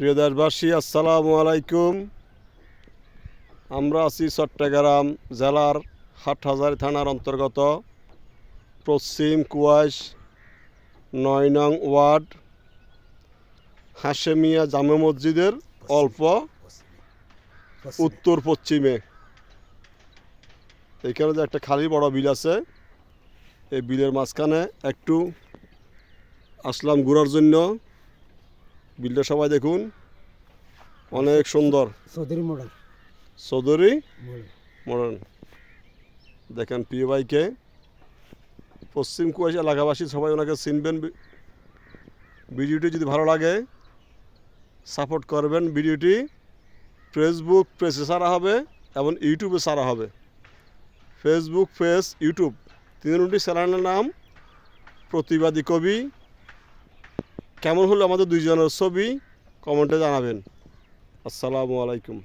প্রিয় দেশবাসী, আসসালামু আলাইকুম। আমরা আছি চট্টগ্রাম জেলার হাটহাজারী থানার অন্তর্গত পশ্চিম কুয়াইশ ৯ নং ওয়ার্ড হাশেমিয়া জামে মসজিদের অল্প উত্তর পশ্চিমে। এখানে যে একটা খালি বড় বিল আছে, এই বিলের মাঝখানে একটু আসলাম ঘোরার জন্য। বিলটা সবাই দেখুন, অনেক সুন্দর। চৌধুরী মডার্ন দেখেন। প্রিয় ভাইকে পশ্চিম কুয়াইশ এলাকাবাসী সবাই ওনাকে চিনবেন। ভিডিওটি যদি ভালো লাগে সাপোর্ট করবেন। ভিডিওটি ফেসবুক পেজে ছাড়া হবে এবং ইউটিউবে ছাড়া হবে। ফেসবুক পেজ, ইউটিউব তিনটি চ্যানেলের নাম প্রতিবাদী কবি। কেমন হলো আমাদের দুইজনের ছবি কমেন্টে জানাবেন। আসসালামু আলাইকুম।